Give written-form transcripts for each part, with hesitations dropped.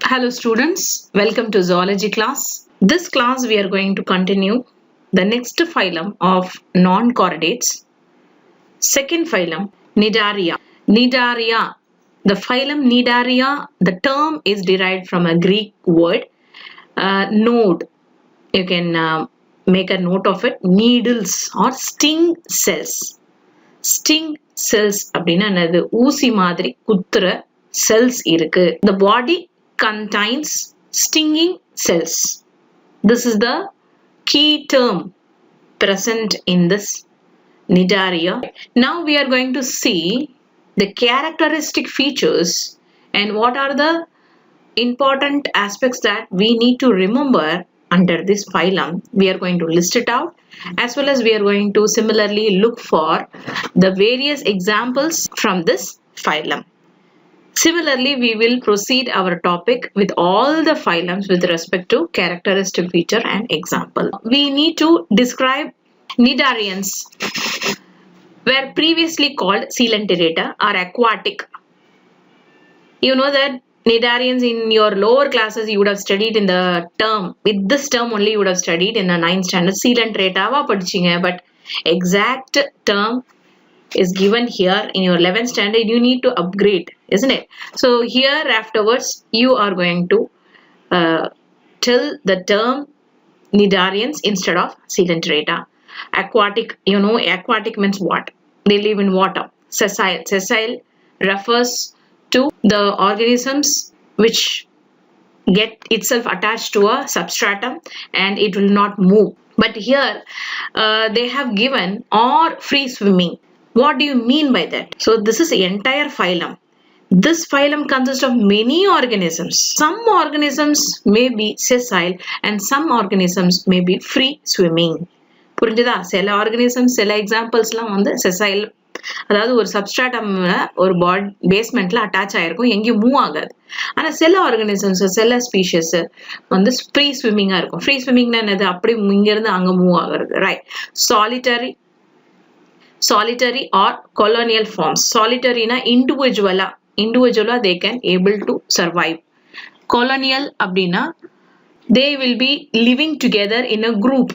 Hello students, welcome to zoology class. This class we are going to continue the next phylum of non-chordates. Second phylum, Cnidaria. Cnidaria. The phylum Cnidaria, the term is derived from a Greek word, node. You can make a note of it. Needles or sting cells. Sting cells அப்படின்னா என்னது ஊசி மாதிரி குத்துற cells இருக்கு. The body contains stinging cells. This is the key term present in this Cnidaria. Now we are going to see the characteristic features and what are the important aspects that we need to remember under this phylum. We are going to list it out, as well as we are going to similarly look for the various examples from this phylum. Similarly, we will proceed our topic with all the phylums with respect to characteristic feature and example. We need to describe Cnidarians were previously called coelenterata or aquatic. You know that Cnidarians in your lower classes you would have studied in the term, with this term only you would have studied in the 9th standard. Coelenterata படிச்சீங்க, but exact term is given here in your 11th standard. You need to upgrade, isn't it? So here afterwards you are going to tell the term Cnidarians instead of coelenterata. Aquatic, you know, aquatic means what? They live in water. Sessile. Sessile refers to the organisms which get itself attached to a substratum and it will not move. But here they have given or free swimming. What do you mean by that? So this is the entire phylum. This phylum consists of many organisms. Some organisms may be sessile and some organisms may be free swimming. புரிஞ்சுதா? சில organisms சில எக்ஸாம்பிள்ஸ்லாம் வந்து sessile, அதாவது ஒரு சப்ஸ்ட்ராட்டம்ல ஒரு பேஸ்மெண்ட்ல attach ஆயிருக்கும், எங்கேயும் move ஆகாது. ஆனா சில ஆர்கனிசம்ஸ் சில ஸ்பீஷஸ் வந்து ஃப்ரீ ஸ்விம்மிங்கா இருக்கும். ஃப்ரீ ஸ்விம்மிங்னா என்னது? அப்படி இங்க இருந்து அங்க மூவ் ஆகுறது, right? Solitary or colonial forms. Solitary na individually they can able to survive. Colonial அப்படின்னா they will be living together in a group.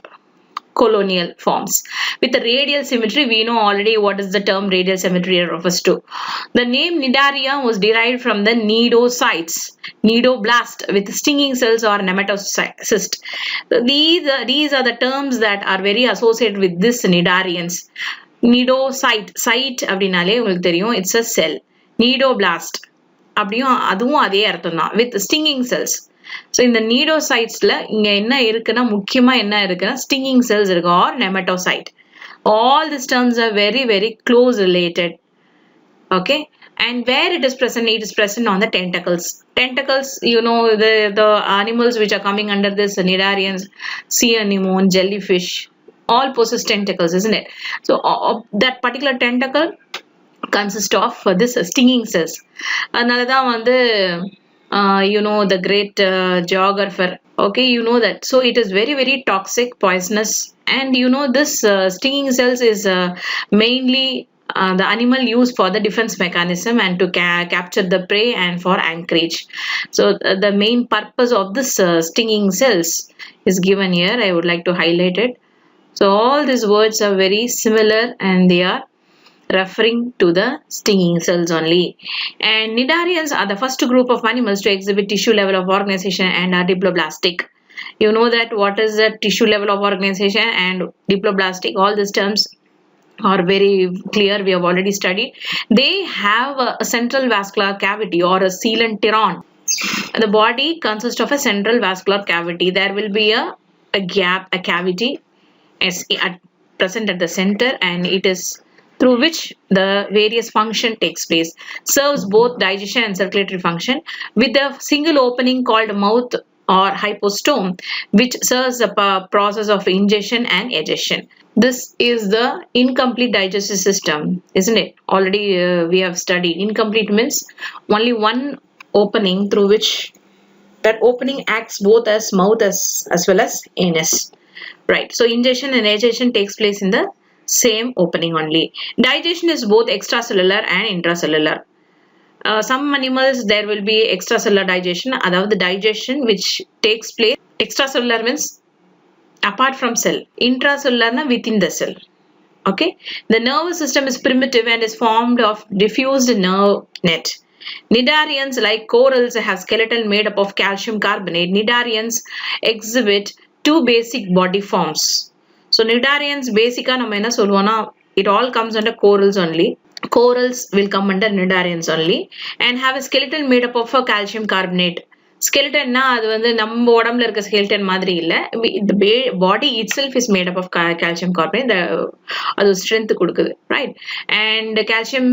Colonial forms with the radial symmetry. We know already what is the term radial symmetry refers to. The name Cnidaria was derived from the cnidocytes, cnidoblast with stinging cells or nematocyst. These are the terms that are very associated with this Cnidarians. Cnidocyte, site அப்படினாலே உங்களுக்கு தெரியும், it's a cell. Cnidoblast அப்படியும் அதுவும் அதே அர்த்தம் தான், with stinging cells. So இந்த cnidocytesல இங்க என்ன இருக்குன்னா, முக்கியமா என்ன இருக்குன்னா stinging cells இருக்கு or nematocyte. All these terms are very very close related. Okay, and where it is present on the tentacles. Tentacles, you know, the animals which are coming under this Cnidarians, sea anemone, jellyfish, all possess tentacles, isn't it? So that particular tentacle consists of this stinging cells. அதனால தான் வந்து you know, the great geographer, okay, you know that. So it is very very toxic, poisonous, and you know this stinging cells is mainly the animal used for the defense mechanism and to capture the prey and for anchorage. So the main purpose of this stinging cells is given here. I would like to highlight it. So all these words are very similar and they are referring to the stinging cells only. And Cnidarians are the first group of animals to exhibit tissue level of organization and are diploblastic. You know that what is the tissue level of organization and diploblastic? All these terms are very clear. We have already studied. They have a central vascular cavity or a coelenteron. The body consists of a central vascular cavity. There will be a gap, a cavity present at the center, and it is through which the various function takes place. Serves both digestion and circulatory function, with a single opening called mouth or hypostome, which serves the process of ingestion and egestion. This is the incomplete digestive system, isn't it? Already we have studied. Incomplete means only one opening through which that opening acts both as mouth as well as anus, right? So ingestion and egestion takes place in the same opening only. Digestion is both extracellular and intracellular. Some animals there will be extracellular digestion, அதாவது digestion which takes place. Extracellular means apart from cell, intracellular na within the cell. Okay, the nervous system is primitive and is formed of diffused nerve net. Cnidarians like corals have skeleton made up of calcium carbonate. Cnidarians exhibit two basic body forms. So cnidarians basically நம்ம என்ன சொல்லுவோம்னா it all comes under corals only. Corals will come under cnidarians only and have a skeleton made up of a calcium carbonate. Skeletonனா அது வந்து நம்ம உடம்புல இருக்க skeleton மாதிரி இல்ல. The body itself is made up of calcium carbonate. அது strength கொடுக்குது, right? And calcium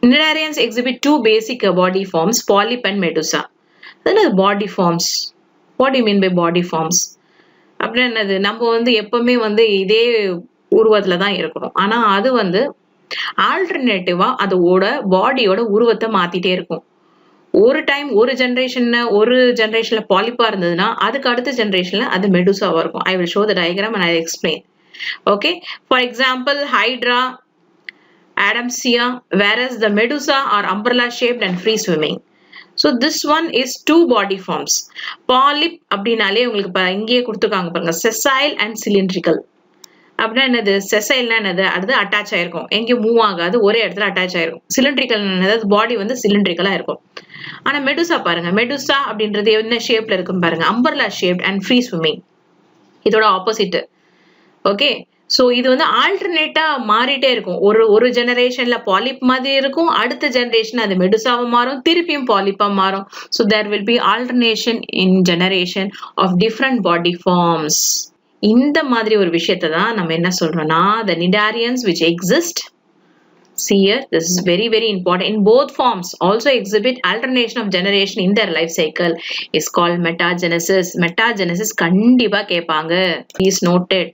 cnidarians exhibit two basic body forms, polyp and medusa. Then body forms. What do you mean by body forms? அப்படின்னா என்னது, நம்ம வந்து எப்பவுமே வந்து இதே உருவத்துல தான் இருக்கணும். ஆனா அது வந்து ஆல்டர்னேட்டிவா அதோட பாடியோட உருவத்தை மாத்திட்டே இருக்கும். ஒரு டைம் ஒரு ஜெனரேஷன்ல பாலிப்பா இருந்ததுன்னா அதுக்கு அடுத்த ஜெனரேஷன்ல அது மெடுசாவா இருக்கும். I will show the diagram and I will explain. Okay, for example, Hydra, Adamsia, whereas the Medusa are umbrella shaped and free swimming. So this one is two body forms. Polyp அப்படினாலே உங்களுக்கு இங்கேயே கொடுத்துருக்காங்க பாருங்க, sessile and cylindrical. அப்படின்னா என்னது, செசைல்னா என்னது, அடுத்து attach ஆயிருக்கும், எங்கேயும் மூவ் ஆகாது, ஒரே இடத்துல அட்டாச் ஆயிருக்கும். சிலிண்ட்ரிக்கல் என்னது, பாடி வந்து சிலிண்ட்ரிக்கலா இருக்கும். ஆனா மெடுசா பாருங்க, மெடுசா அப்படின்றது என்ன ஷேப்ல இருக்கும் பாருங்க, umbrella shape and free swimming. இதோட ஆப்போசிட். ஓகே, ஸோ இது வந்து ஆல்டர்னேட்டா மாறிட்டே இருக்கும். ஒரு ஜெனரேஷன்ல பாலிப் மாதிரி இருக்கும், அடுத்த ஜெனரேஷன் அது மெடுசாவா மாறும், திருப்பியும் பாலிப்பா மாறும். So there will be alternation in generation of different body forms. இந்த மாதிரி ஒரு விஷயத்தை தான் நம்ம என்ன சொல்றோம்னா, the cnidarians which exist, see here, this is very very important, in both forms also exhibit alternation of generation in their life cycle, is called metagenesis. Metagenesis கண்டிப்பா கேட்பாங்க, please note it.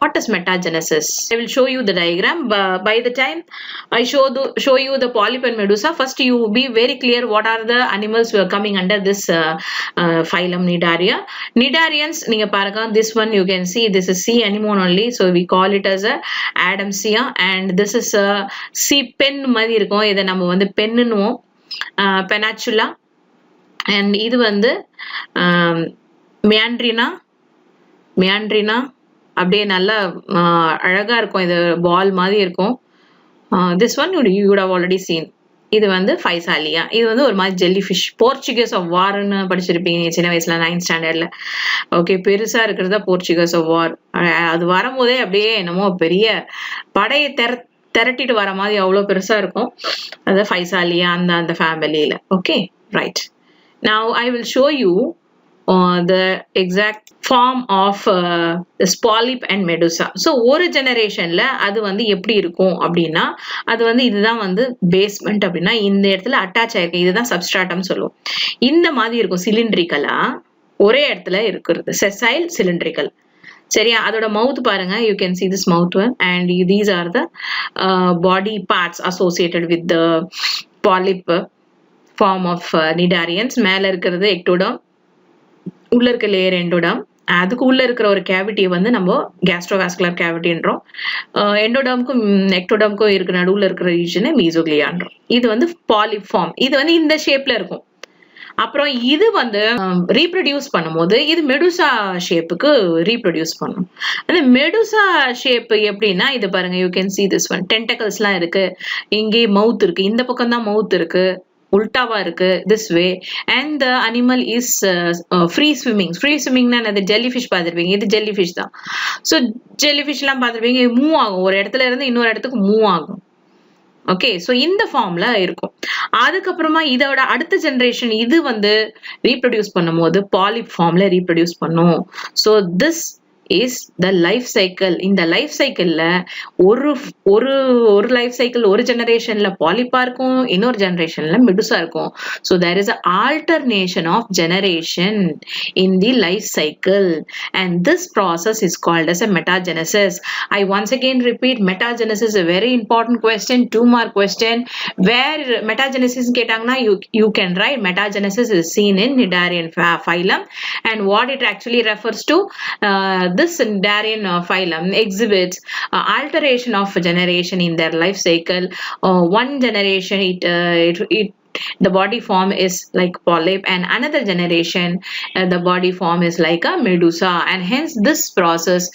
What is metagenesis? I will show you the diagram. By the time I show you the polyp and medusa, first you be very clear what are the animals who are coming under this phylum Cnidaria. Cnidarians, நீங்க பாருங்க, this one you can see, this is sea anemone only, so we call it as a Adamsia, and this is a sea pen மாதிரி இருக்கும், இதை நம்ம வந்து பென்னுவோம், Pennatula, and இது வந்து Meandrina அப்படியே நல்லா அழகா இருக்கும், இது பால் மாதிரி இருக்கும். This one you would have already seen. இது வந்து ஃபைசாலியா, இது வந்து ஒரு மாதிரி ஜெல்லி ஃபிஷ். போர்ச்சுகீஸ் ஆஃப் வார்னு படிச்சிருப்பீங்க சின்ன வயசுல 9th ஸ்டாண்டர்ட்ல. ஓகே, பெருசா இருக்கிறதா போர்ச்சுகீஸ் ஆஃப் வார். அது வரும்போதே அப்படியே என்னமோ பெரிய படையை திரட்டிட்டு வர மாதிரி அவ்வளோ பெருசா இருக்கும். அது ஃபைசாலியா அந்த ஃபேமிலியில. Okay, right. Now I will show you the exact form of this polyp and medusa. So ஒரு ஜெனரேஷன்ல அது வந்து எப்படி இருக்கும் அப்படின்னா, அது வந்து இதுதான் வந்து பேஸ்மெண்ட் அப்படின்னா, இந்த இடத்துல அட்டாச் ஆயிருக்கு, இதுதான் சப்ஸ்ட்ராட்டம் சொல்லுவோம். இந்த மாதிரி இருக்கும் சிலிண்ட்ரிக்கலா, ஒரே இடத்துல இருக்கிறது, செசைல் சிலிண்ட்ரிக்கல். சரியா, அதோட மவுத் பாருங்க, you can see this mouth one, and these are the body parts associated with the polyp form of cnidarians. மேல இருக்கிறது எக்டோடம், உள்ள இருக்க லேயர் எண்டோடம், அதுக்கு உள்ள இருக்கிற ஒரு கேவிட்டி வந்து நம்ம கேஸ்ட்ரோவாஸ்குலர் கேவிட்டின்றோம். எண்டோடம்க்கும் எக்டோடம்க்கும் இருக்கிற நடுவுல இருக்கிற ரீஜனை மீசோக்ளியான்றோம். இது வந்து பாலிப் ஃபார்ம், இது வந்து இந்த ஷேப்ல இருக்கும். அப்புறம் இது வந்து ரீப்ரொடியூஸ் பண்ணும்போது இது மெடுசா ஷேப்புக்கு ரீப்ரொடியூஸ் பண்ணும். அந்த மெடுசா ஷேப் எப்படின்னா, இது பாருங்க, you can see this one, டென்டக்கல்ஸ்லாம் இருக்கு, இங்கே மவுத் இருக்கு, இந்த பக்கம் தான் மவுத் இருக்கு, உல்டாவா இருக்கு, this way, and the animal is free swimming. Free swimming னா அது ஜெல்லிஃபிஷ் பார்த்திருப்பீங்க, இது ஜெல்லிஃபிஷ் தான். ஸோ ஜெல்லிஃபிஷ்லாம் பார்த்திருப்பீங்க, மூவ் ஆகும், ஒரு இடத்துல இருந்து இன்னொரு இடத்துக்கு மூவ் ஆகும். ஓகே, ஸோ இந்த ஃபார்ம்ல இருக்கும். அதுக்கப்புறமா இதோட அடுத்த ஜெனரேஷன் இது வந்து ரீப்ரொடியூஸ் பண்ணும் போது பாலிப் ஃபார்ம்ல ரீப்ரொடியூஸ் பண்ணும். So this is the life cycle. இந்த லைஃப் சைக்கிள்ல ஒரு லைஃப் சைக்கிள் ஒரு ஜெனரேஷன்ல பாலிப்பா இருக்கும், இன்னொரு ஜெனரேஷன்ல மெடுசா இருக்கும். So there is an alternation of generation in the life cycle, and this process is called as a metagenesis. I once again repeat, metagenesis is a very important question, 2 mark question. Where metagenesis கேட்டாங்கன்னா you can write metagenesis is seen in Cnidarian phylum, and what it actually refers to, this Cnidarian phylum exhibits alteration of generation in their life cycle. One generation the body form is like polyp, and another generation the body form is like a medusa, and hence this process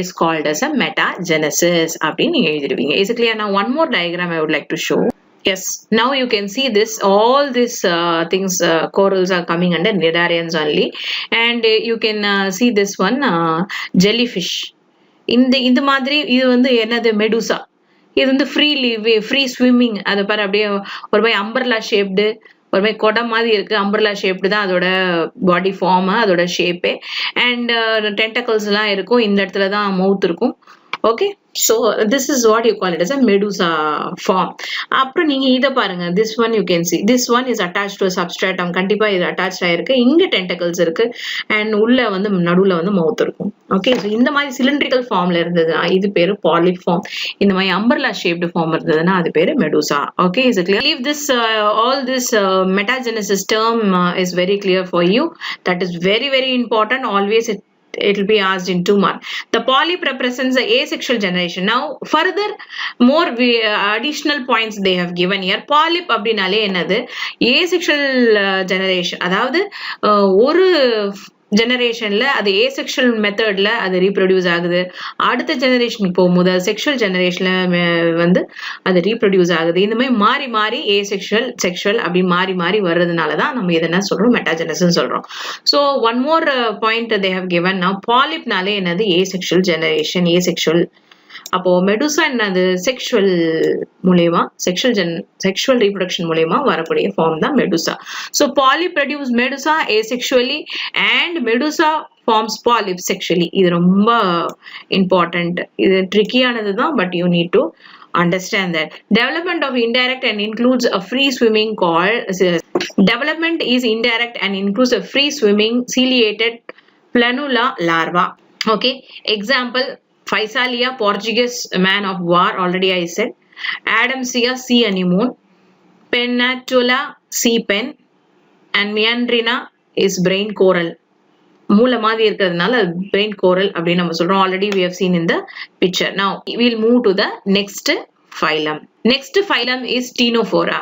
is called as a metagenesis அப்படின்னு நீங்க எழுதிடுவீங்க. Is it clear? Now one more diagram I would like to show. Yes, now you can see this, all these things, corals are coming under cnidarians only, and you can see this one jellyfish. இந்த மாதிரி இது வந்து என்னது Medusa, இது வந்து free swimming. அதை பாரு அப்படியே ஒரு மாதிரி அம்பர்லா ஷேப்டு, ஒரு மாதிரி குடம் மாதிரி இருக்கு, அம்பர்லா ஷேப்டு தான் அதோட பாடி ஃபார்ம், அதோட ஷேப்பே. அண்ட் டென்டக்கல்ஸ் எல்லாம் இருக்கும், இந்த இடத்துல தான் மவுத் இருக்கும். Okay, so this is what you call it as a medusa form. அப்புறம் நீங்க இத பாருங்க, this one you can see, this one is attached to a substratum. கண்டிப்பா இது அட்டாச் ஆயிருக்கு, இங்க டென்டக்கல்ஸ் இருக்கு, அண்ட் உள்ள வந்து நடுவுல வந்து மவுத் இருக்கும். ஓகே, so இந்த மாதிரி சிலிண்ட்ரிக்கல் ஃபார்ம்ல இருந்ததுன்னா இது பேரு பாலிப் ஃபார்ம், இந்த மாதிரி அம்பர்லா ஷேப்டு ஃபார்ம் இருந்ததுன்னா அது பேரு Medusa. Okay, is it clear? Leave this all this metagenesis term is very clear for you. That is very very important. Always it will be asked in 2 marks. The polyp represents the asexual generation. Now further more additional points they have given here. Polyp அப்படினாலே என்னது, asexual generation, அதாவது ஒரு ஜெனரேஷன்ல அது asexual மெத்தட்ல அது reproduce ஆகுது, அடுத்த ஜெனரேஷனுக்கு போகும்போது அது செக்ஷுவல் ஜெனரேஷன்ல வந்து அது ரீப்ரொடியூஸ் ஆகுது. இந்த மாதிரி மாறி மாறி ஏசெக்ஷுவல் செக்ஷுவல் அப்படி மாறி மாறி வர்றதுனாலதான் நம்ம எதனா சொல்றோம், மெட்டாஜெனசிஸ் சொல்றோம். So one more point they have given. நான் பாலிப்னாலே என்னது ஏசெக்ஷுவல் ஜெனரேஷன், ஏசெக்ஷுவல். அப்போ மெடுசா என்னது, செக்ஷுவல் மூலமா, செக்ஷுவல் ரீப்ரொடக்ஷன் மூலமா வரக்கூடிய ஃபார்ம் தான் medusa. So polyp produce medusa asexually and medusa forms polyps sexually. இது ரொம்ப இம்பார்ட்டன்ட், இது ட்ரிக்கியானது தான், but you need to understand that. Development of indirect and includes a free swimming development is indirect and includes a free swimming ciliated planula larva. Okay, example Physalia, Portuguese man of war, already I said. Adamsia, sea anemone. Pennatula, sea pen. And Meandrina is brain coral. மூல மாதிரி இருக்கிறதுனால brain coral அப்படின்னு நம்ம சொல்றோம். Already we have seen in the picture. Now we'll move to the next phylum. Next phylum is Ctenophora.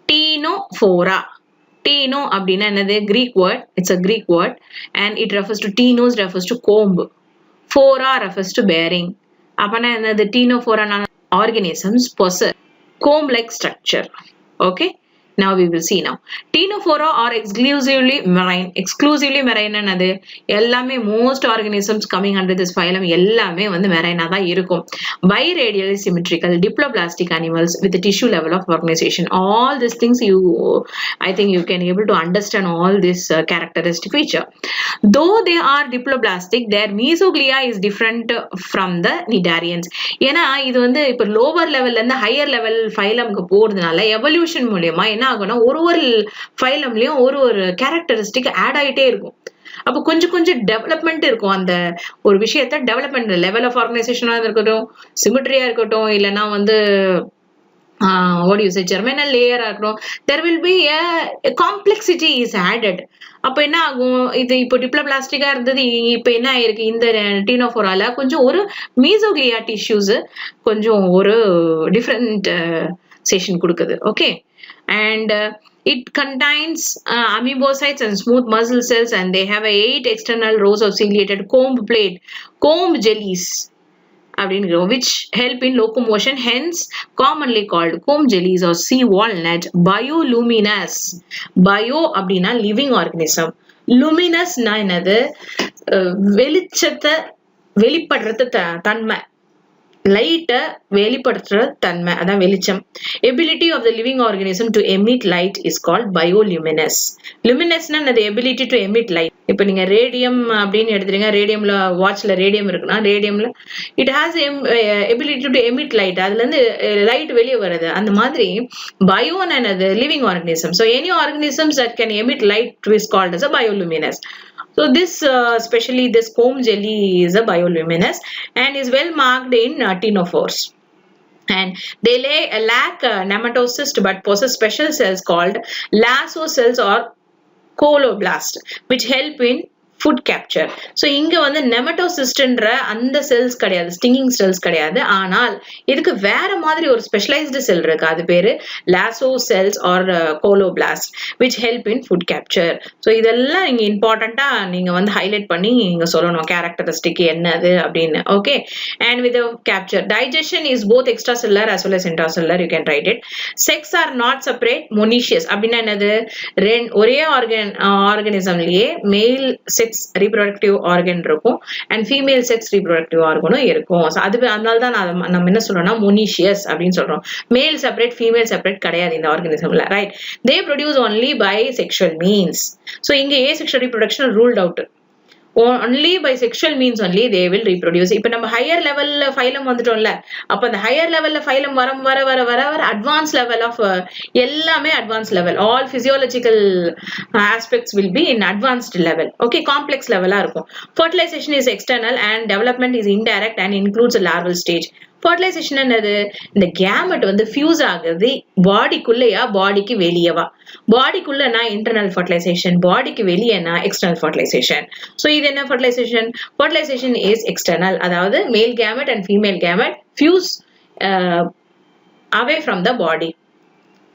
Ctenophora. Cteno அப்படின்னா என்னது, Greek word. It's a Greek word, and it refers to ctenos, refers to comb. Phora refers to bearing. அப்பனா என்னது, Ctenophora organisms possess comb-like structure. Okay, now we will see. Now Ctenophora are exclusively marine. Exclusively marine என்னது, எல்லாமே most organisms coming under this phylum எல்லாமே வந்து marine-ஆ தான் இருக்கும். Biradially symmetrical diploblastic animals with a tissue level of organization. All these things I think you can able to understand all this characteristic feature. Though they are diploblastic, their mesoglea is different from the cnidarians. ஏன்னா இது வந்து இப்ப lower level இருந்து higher level phylum-க்கு போறதுனால evolution மூலமா என்ன ஆகும்னா ஒரு ஃபைலம்லயும் ஒரு கேரக்டரிஸ்டிக் ஆட் ஆயிட்டே இருக்கும். அப்போ கொஞ்சம் கொஞ்சம் டெவலப்மெண்ட் இருக்கும், அந்த ஒரு விஷயத்த டெவலப்மெண்ட் லெவல் ஆஃப் ஆர்கனைசேஷனா இருக்கட்டும், சிமெட்ரியா இருக்கட்டும், இல்லைன்னா வந்து what do you say, germinal layer இருக்கட்டும், there will be a complexity is added. அப்ப என்ன ஆகும், இது இப்போ டிப்ளோபிளாஸ்டிக்கா இருந்தது, இப்ப என்ன ஆயிருக்கு, இந்த டீனோஃபோரால கொஞ்சம் ஒரு மீசோக்ளியா டிஷ்யூஸ் கொஞ்சம் ஒரு டிஃப்ரெண்ட் செஷன் கொடுக்குது. Okay, and it contains amoebocytes and smooth muscle cells, and they have 8 external rows of ciliated comb jellies which help in locomotion, hence commonly called comb jellies or sea walnut. Bioluminous. Bio அப்படின்னா living organism. Luminous na என்னது, வெளிச்சத்தை வெளிப்படுறது தன்மை, லைட்டை வெளிப்படுத்துற தன்மை, அதான் வெளிச்சம். Ability of the living organism to emit light is called bioluminous. லுமினஸ்னா அது எபிலிட்டி டு எமிட் லைட். இப்போ நீங்க ரேடியம் அப்படின்னு எடுத்துறீங்க, ரேடியம்ல வாட்ச்ல ரேடியம் இருக்குன்னா ரேடியம்ல it has ability to emit light, அதுல இருந்து லைட் வெளியே வருது. அந்த மாதிரி பயோன் என்னது, living organism. So any organisms that can emit light is called as a bioluminous. So this especially this comb jelly is a bioluminescence and is well marked in ctenophores. And they lack nematocyst but possess special cells called lasso cells or coloblast, which help in food capture. So இங்க வந்து நெமட்டோசிஸ்ட்ன்ற அந்த cells கிடையாது, stinking cells கிடையாது. ஆனால் இதுக்கு வேற மாதிரி ஒரு ஸ்பெஷலைஸ்டு செல் இருக்கு, அது பேரு lasso cells or colloblast which help in food capture. So இதெல்லாம் இங்க இம்பார்ட்டண்டா நீங்க வந்து ஹைலைட் பண்ணி நீங்க சொல்லணும் கேரக்டரிஸ்டிக் என்னது அப்படின்னு. Okay, and with the capture digestion is both extracellular as well as intracellular, you can write it. Sex are not separate, monoecious அப்படின்னா என்னது, ஒரே ஆர்கானிசம்லயே மேல் செக்ஸ் ரீப்ரொடக்டிவ் ஆர்கன் இருக்கும் அண்ட் ஃபீமேல் செக்ஸ் ரீப்ரொடக்டிவ் ஆர்கனும் இருக்கும். அது அதனால தான் நம்ம என்ன சொல்றோம்னா மொனீஷியஸ் அப்படின்னு சொல்றோம். மேல் செப்பரேட் ஃபீமேல் செப்பரேட் கிடையாது இந்த ஆர்கானிசம்ல, right? They produce only by sexual means. So இங்க asexual reproduction ruled out. only by sexual means only they will reproduce. இப்ப நம்ம higher level phylum வந்துட்டோம்ல, அப்ப அந்த higher level phylum வர advanced level of எல்லாமே advanced level, all physiological aspects will be in advanced level. Okay, complex level இருக்கும். Fertilization is external and development is indirect and includes a larval stage. fertilization என்னது, இந்த gamete வந்து fuse ஆகுது பாடிக்குள்ளயா பாடிக்கு வெளியவா? பாடிக்குள்ளனா internal fertilisation, பாடிக்கு வெளியேனா external fertilisation. So இது என்ன fertilisation? Fertilisation is external, அதாவது male gamete and female gamete fuse away from the body,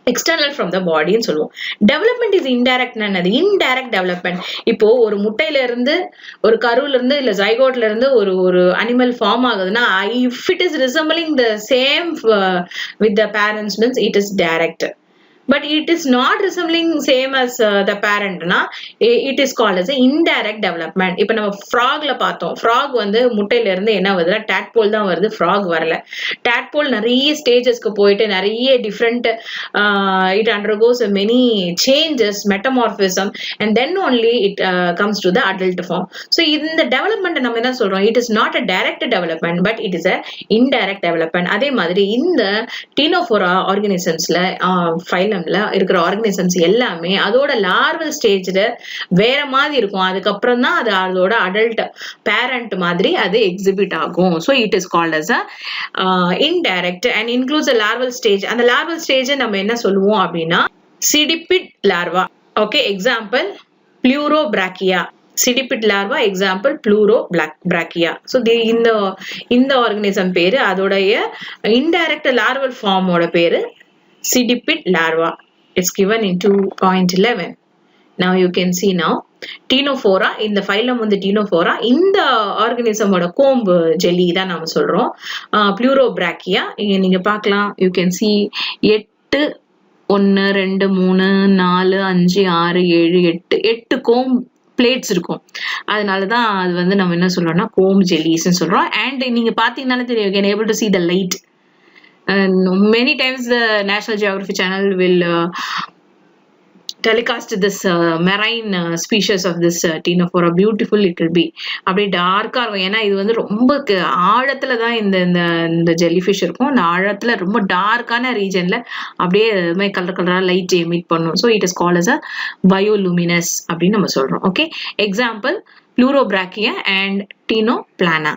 external from the பாடின்னு சொல்லுவோம். Development is indirect. என்னது இன்டைரக்ட் டெவலப்மெண்ட்? இப்போ ஒரு முட்டையில இருந்து ஒரு கருவுல இருந்து இல்ல ஜைகோட்ல இருந்து ஒரு அனிமல் ஃபார்ம் ஆகுதுன்னா if it is resembling the same with the parents means it is direct. But it is not resembling same as the parent na, it is called as a indirect development. இப்ப நம்ம frogல பார்த்தோம், frog வந்து முட்டையில இருந்து என்ன வருதுன்னா tadpole தான் வருது, frog வரல. tadpole நிறைய ஸ்டேஜஸ்க்கு போயிட்டு நிறைய different it undergoes many changes, metamorphism, and then only it comes to the adult form. So இந்த development நம்ம என்ன சொல்றோம், it is not a direct development but it is a indirect development. அதே மாதிரி இந்த Ctenophora organismsல phylum இருக்கிற organisms எல்லாமே அதோட லார்வல் ஸ்டேஜ்ல வேற மாதிரி இருக்கும். அதுக்கப்புறம் தான் அது அதோட அடல்ட் பேரண்ட் மாதிரி அது எக்ஸிபிட் ஆகும். So it is called as indirect and includes larval stage. அந்த லார்வல் ஸ்டேஜ் நம்ம என்ன சொல்லுவோம் அப்படின்னா cydippid larva. Okay, example Pleurobrachia. Cydippid larva example Pleurobrachia. So இந்த ஆர்கனிசம் பேரு, அதோடைய இன்டைரக்ட் லார்வல் ஃபார்மோட பேரு Ctipid larva. It's given in 2.11. Now you can see now Ctenophora, இந்த phylum வந்து Ctenophora, இந்த ஆர்கனிசம் ஓட கோம்பு ஜெல்லி தான் நாம சொல்றோம். Pleurobrachia இங்க நீங்க பார்க்கலாம், you can see 8 1 2 3 4 5 6 7 8 Kom plates இருக்கும். அதனாலதான் அது வந்து நம்ம என்ன சொல்றோம்னா கோம் ஜெல்லிஸ்ன்னு சொல்றோம். அண்ட் நீங்க பாத்தீங்கன்னாலே தெரியும், you can able to see the light. And many times the National Geography Channel will telecast this marine species of this Ctenophora. Beautiful it will be. அப்படியே டார்க்கா இருக்கும், ஏன்னா இது வந்து ரொம்ப ஆழத்துல தான் இந்த ஜெல்லிஃபிஷ் இருக்கும். அந்த ஆழத்துல ரொம்ப டார்க்கான ரீஜன்ல அப்படியே கலர் கலரா லைட் எமிட் பண்ணும். So it is called as a bioluminous அப்படின்னு நம்ம சொல்றோம். Okay, example Pleurobrachia and Ctenoplana.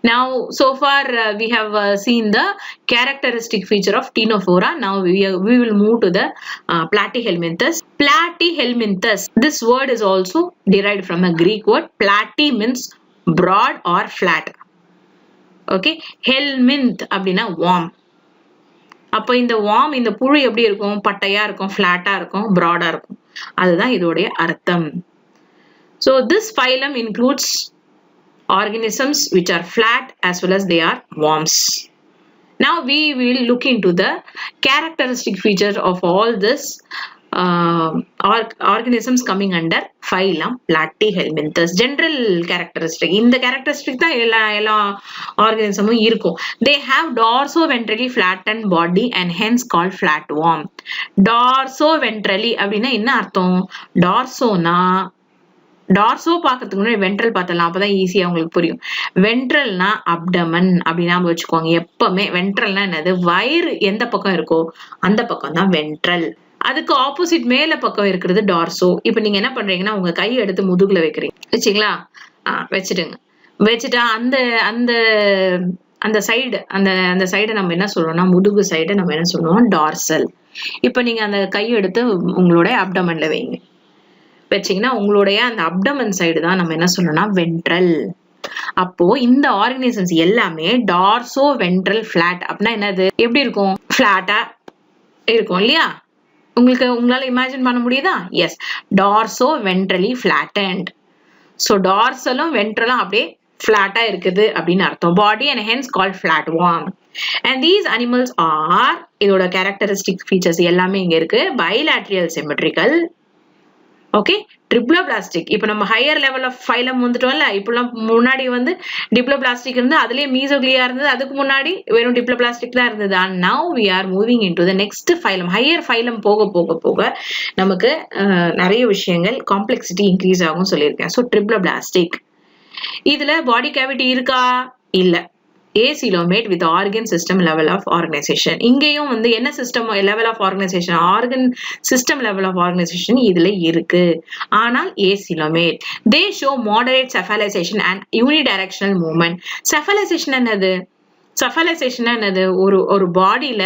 Now so far we have seen the characteristic feature of Ctenophora. Now we will move to the Platyhelminthes. Platyhelminthes, this word is also derived from a Greek word. Platy means broad or flat. Okay, helminth அப்படின்னா worm. அப்ப இந்த worm, இந்த புழு எப்படி இருக்கும், பட்டையா இருக்கும், flat-ஆ இருக்கும், broad-ஆ இருக்கும். அதுதான் இதோடைய அர்த்தம். So this phylum includes organisms which are flat as well as they are worms. Now we will look into the characteristic features of all this organisms coming under phylum Platyhelminthes. General characteristic, இந்த characteristic தான் எல்லா organismும் இருக்கும். They have dorsoventrally flattened body and hence called flatworm. Dorsoventrally அப்படின்னா என்ன அர்த்தம்? டார்சோனா, torso பார்க்கறதுக்கு முன்னாடி ventral பார்த்தலாம், அப்பதான் ஈஸியா உங்களுக்கு புரியும். வென்ட்ரல்னா அப்டமன் அப்படின்னா வச்சுக்கோங்க. எப்பவுமே வென்ட்ரல்னா என்னது, வயிறு எந்த பக்கம் இருக்கோ அந்த பக்கம் தான் வென்ட்ரல். அதுக்கு ஆப்போசிட் மேல பக்கம் இருக்கிறது டார்சோ. இப்ப நீங்க என்ன பண்றீங்கன்னா உங்க கையை எடுத்து முதுகுல வைக்கிறீங்க, வச்சுங்களா? வச்சுடுங்க. வச்சுட்டா அந்த அந்த அந்த சைடு அந்த சைடை நம்ம என்ன சொல்றோம்னா, முதுகு சைடை நம்ம என்ன சொல்லுவோம், டார்சல். இப்ப நீங்க அந்த கையை எடுத்து உங்களோட அப்டமன்ல வைங்க. வச்சீங்கன்னா உங்களுடைய அந்த அப்டமன் சைடு தான் நம்ம என்ன சொல்லணும்னா வென்ட்ரல். அப்போ இந்த ஆர்கனிசம்ஸ் எல்லாமே டார்சோ வென்ட்ரல் ஃபிளாட் அப்படின்னா என்னது, எப்படி இருக்கும், ஃபிளாட்டா இருக்கும் இல்லையா? உங்களால இமேஜின் பண்ண முடியுதா? Yes, dorso ventrally flattened. So டார்சலும் வென்ட்ரலும் அப்படியே ஃபிளாட்டா இருக்குது அப்படின்னு அர்த்தம். Body and hence called flat worm. And these animals are, இதோட characteristic features எல்லாமே இங்க இருக்கு. bilateral symmetrical, okay, triploblastic. இப்போ நம்ம ஹையர் லெவல் ஆஃப் ஃபைலம் வந்துட்டோம்ல. இப்பெல்லாம் முன்னாடி வந்து டிப்ளோபிளாஸ்டிக் இருந்து அதுலயே மீசோக்ளியா இருந்தது, அதுக்கு முன்னாடி வெறும் டிப்ளோபிளாஸ்டிக் தான் இருந்தது. And now we are moving into the next phylum. Higher phylum போக போக போக நமக்கு நிறைய விஷயங்கள் காம்ப்ளெக்சிட்டி இன்க்ரீஸ் ஆகும் சொல்லியிருக்கேன். So triploblastic. இதுல பாடி கேவிட்டி இருக்கா? இல்ல. acoelomate with organ system level of organization. இங்கேயும் வந்து என்ன system level of organization, organ system level of organization இதுல இருக்கு. ஆனால் acoelomate. They show moderate cephalization and unidirectional movement. Cephalization என்னது? சஃபலைசேஷன் என்னது? ஒரு பாடியில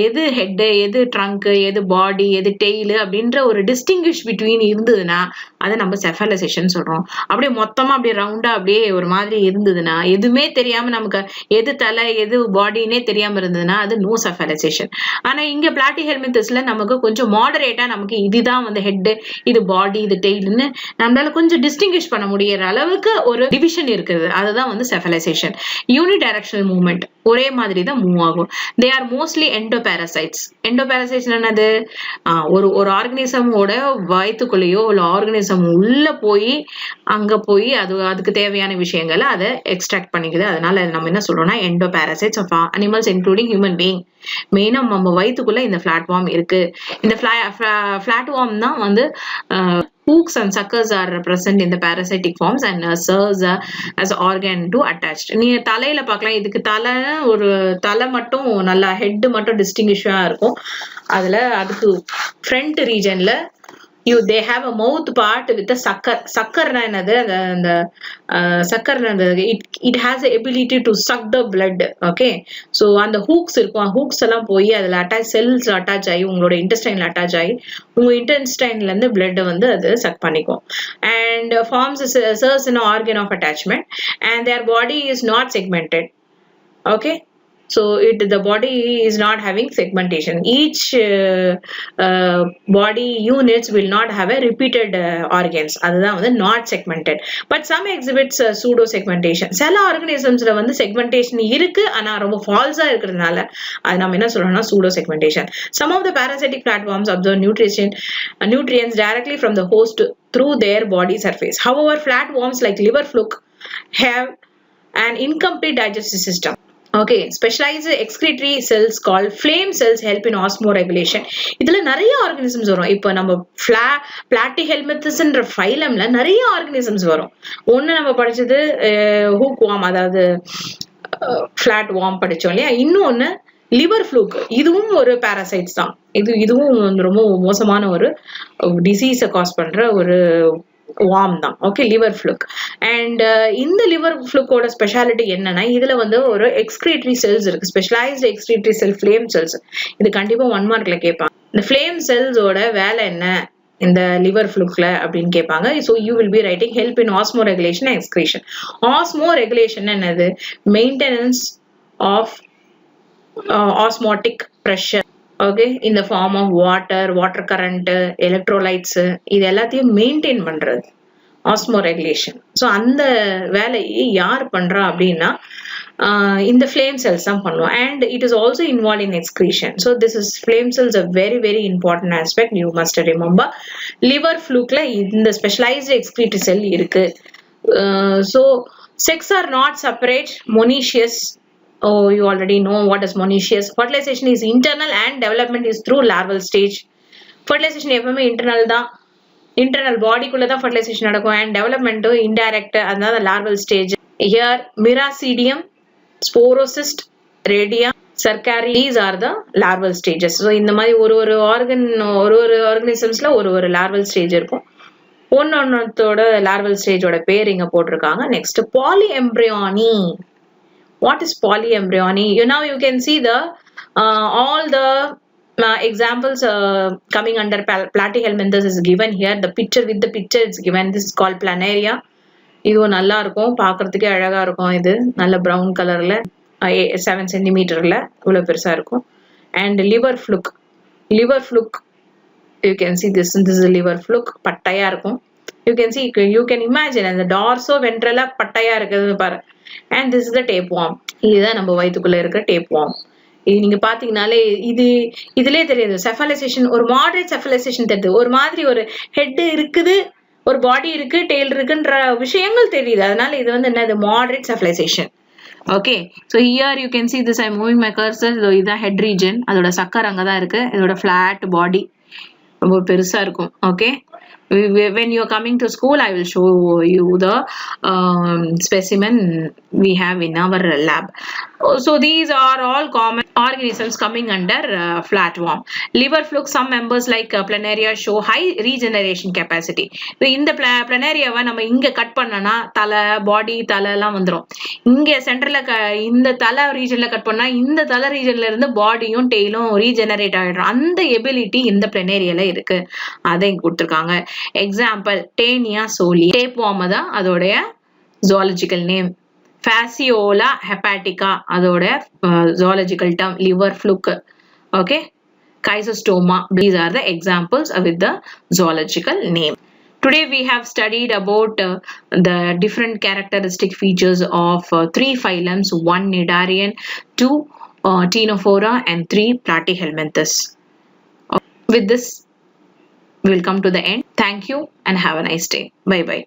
எது ஹெட், எது ட்ரங்க், எது பாடி, எது டெய்லு அப்படின்ற ஒரு டிஸ்டிங்கிஷ் பிட்வீன் இருந்ததுன்னா அதை நம்ம செஃபலைசேஷன் சொல்றோம். அப்படியே மொத்தமா அப்படியே ரவுண்டா அப்படியே ஒரு மாதிரி இருந்ததுன்னா, எதுவுமே தெரியாம நமக்கு எது தலை எது பாடினே தெரியாம இருந்ததுன்னா அது நோ செஃபலைசேஷன். ஆனா இங்க பிளாட்டிஹெல்மின்தஸ்ல நமக்கு கொஞ்சம் மாடரேட்டா நமக்கு இதுதான் வந்து ஹெட், இது பாடி, இது டெய்லுன்னு நம்மளால கொஞ்சம் டிஸ்டிங்கிஷ் பண்ண முடியற அளவுக்கு ஒரு டிவிஷன் இருக்குது. அதுதான் வந்து செஃபலைசேஷன். யூனிடைரக்ஷனல் மூவ்மெண்ட், ஒரே மாதிரி தான் மூவ் ஆகும். They are mostly எண்டோபாரசைட்ஸ். எண்டோபாரசைட்ஸ் என்னது? ஒரு ஆர்கனிசமோட வயிற்றுக்குள்ளேயோ இல்லை ஆர்கனிசம் உள்ள போய் அங்க போய் அதுக்கு தேவையான விஷயங்களை அதை எக்ஸ்ட்ராக்ட் பண்ணிக்குது. அதனால நம்ம என்ன சொல்றோம்னா endoparasites of animals including human being. மெயினா நம்ம வயிற்றுக்குள்ள இந்த பிளாட்ஃபார்ம் இருக்கு. இந்த பிளாட்ஃபார்ம் தான் வந்து hooks and suckers are present in the parasitic forms and serves as organ to attached. நீ தலையில பார்க்கலாம், இதுக்கு ஒரு தலை மட்டும் நல்லா ஹெட் மட்டும் டிஸ்டிங்கிஷா இருக்கும். அதுக்கு front ரீஜன்ல they have a mouth part with a sucker என்னது, அந்த sucker it has the ability to suck the blood. okay, so அந்த hooks இருக்கும், hooks எல்லாம் போய் அதுல செல்ஸ் அட்டாச் ஆகி உங்களோட இன்டெஸ்டைன்ல அட்டாச் ஆகி உங்க இன்டெஸ்டைன்ல இருந்து பிளட் வந்து அது சக் பண்ணிக்கும். and forms serves an organ of attachment and their body is not segmented. okay, so the body is not having segmentation. Each body units will not have a repeated organs. அதுதான் வந்து not segmented. But some exhibits pseudo segmentation. சில ஆர்கனிசம்ஸ்ல வந்து segmentation இருக்கு, ஆனா ரொம்ப ஃபால்ஸா இருக்கிறதுனால அது நம்ம என்ன சொல்றோம்னா pseudo segmentation. Some of the parasitic platforms absorb nutrients directly from the host through their body surface. However, flatworms like liver fluke have an incomplete digestive system. okay, specialized excretory cells called flame cells help in osmoregulation. இதுல நிறைய organisms வரும். இப்போ நம்ம பிளாட்டிஹெல்மின்தஸ்ன்ற ஃபைலம்ல நிறைய organisms வரும். ஒன்னு நம்ம படிச்சது ஹூக் வார்ம், அதாவது ஃபிளாட் வார்ம் படிச்சோம் இல்லையா? இன்னொன்னு லிவர் ஃப்ளூக், இதுவும் ஒரு பாராசைட்ஸ் தான். இதுவும் ரொம்ப மோசமான ஒரு டிசீஸை காஸ் பண்ற ஒரு வார்ம் தான். Okay, liver ஃப்ளூக். அண்ட் இந்த லிவர் ஃப்ளூக்கோட ஸ்பெஷாலிட்டி என்னன்னா, இதுல வந்து ஒரு எக்ஸ்கிரீட்டரி செல்ஸ் இருக்கு, ஸ்பெஷலைஸ்டு எக்ஸ்கிரீட்டரி செல், ஃபிளேம் செல்ஸ். இது கண்டிப்பா 1 மார்க்ல கேட்பாங்க. இந்த ஃபிளேம் செல்ஸோட வேலை என்ன இந்த லிவர் ஃப்ளூக்ல அப்படின்னு கேட்பாங்க. So you will be writing help in osmoregulation and excretion. Osmoregulation என்னது? Maintenance of osmotic pressure, okay, in the form of water current, electrolytes, இது எல்லாத்தையும் மெயின்டைன் பண்றது ஆஸ்மோரெகுலேஷன். ஸோ அந்த வேலையை யார் பண்றா அப்படின்னா இந்த ஃபிளேம் செல்ஸ் தான் பண்ணுவோம். And it is also involve in excretion. So this is flame cells a very very important aspect. You must remember. Liver ஃப்ளூக்ல இந்த ஸ்பெஷலைஸ்டு எக்ஸ்கிரீட்டரி செல் இருக்கு. So sex are not separate, monoecious. Oh, you already know what is monoecious. Fertilization is internal and development is through larval stage. Fertilization எப்பவுமே internal தான், internal bodyக்குள்ள தான் fertilization நடக்கும். and development indirect, அதாவது larval stage. Here miracidium, sporocyst, radia, cercari, these are the larval stages. So இந்த மாதிரி ஒரு ஆர்கனிசம்ஸ்ல ஒரு larval stage இருக்கும். ஒன்னொன்னத்தோட larval stageோட பேர் இங்க போட்டிருக்காங்க. Next polyembryony. What is polyembryony? Now you can see the all the Examples coming under platyhelminthes is given here. The picture with the picture is given. This is called planaria. இதுவும் நல்லா இருக்கும், பார்க்கறதுக்கே அழகா இருக்கும். இது நல்ல ப்ரௌன் கலர்ல 7 சென்டிமீட்டர்ல இவ்வளவு பெருசா இருக்கும். And liver ஃப்ளூக், liver ஃப்ளூக் you can see this is a liver fluke, பட்டையா இருக்கும். you can see, you can imagine அந்த டார்சோ வென்ட்ரலா பட்டையா இருக்குது பாரு. and this is the tapeworm. இதுதான் நம்ம வயித்துக்குள்ள இருக்கிற tapeworm. இது நீங்க பாத்தீங்கனாலே இதுலயே தெரியுது cephalization, ஒரு மாடரேட் cephalization தெரியுது. ஒரு மாதிரி ஒரு ஹெட் இருக்குது, ஒரு பாடி இருக்கு, டெயில் இருக்குன்ற விஷயங்கள் தெரியுது. அதனால இது வந்து என்னது, moderate cephalization. okay, so here you can see this, I'm moving my cursor. இதுதான் head region, அதோட சக்கர் அங்கதான் இருக்கு. இதோட flat body ரொம்ப பெருசா இருக்கும். okay, when you are coming to school, I will show you the specimen we have in our lab. So these are all common organisms coming under flatworm. Liver fluke, some members like planaria show high regeneration capacity. இந்த planaria-வை நம்ம இங்க cut பண்ணனா தலை, பாடி, தலை எல்லாம் வந்துரும். இங்க சென்டர்ல இந்த தலை ரீஜன்ல கட் பண்ணா இந்த தலை ரீஜன்ல இருந்து பாடியும் டெய்லும் ரீஜெனரேட் ஆயிடும். அந்த எபிலிட்டி இந்த planaria-ல இருக்கு. அதை இங்க கொடுத்திருக்காங்க. எக்ஸாம்பிள் டேனியா சோலி, டேப்வார்ம் தான் அதோடைய zoological name. Fasciola hepatica அதோட zoological term. liver fluke, okay, Schizostoma, these are the examples with the zoological name. Today we have studied about the different characteristic features of 3 phylums, 1 Cnidarian, 2 Ctenophora and 3 Platyhelminthes. With this we will come to the end. Thank you and have a nice day. Bye bye.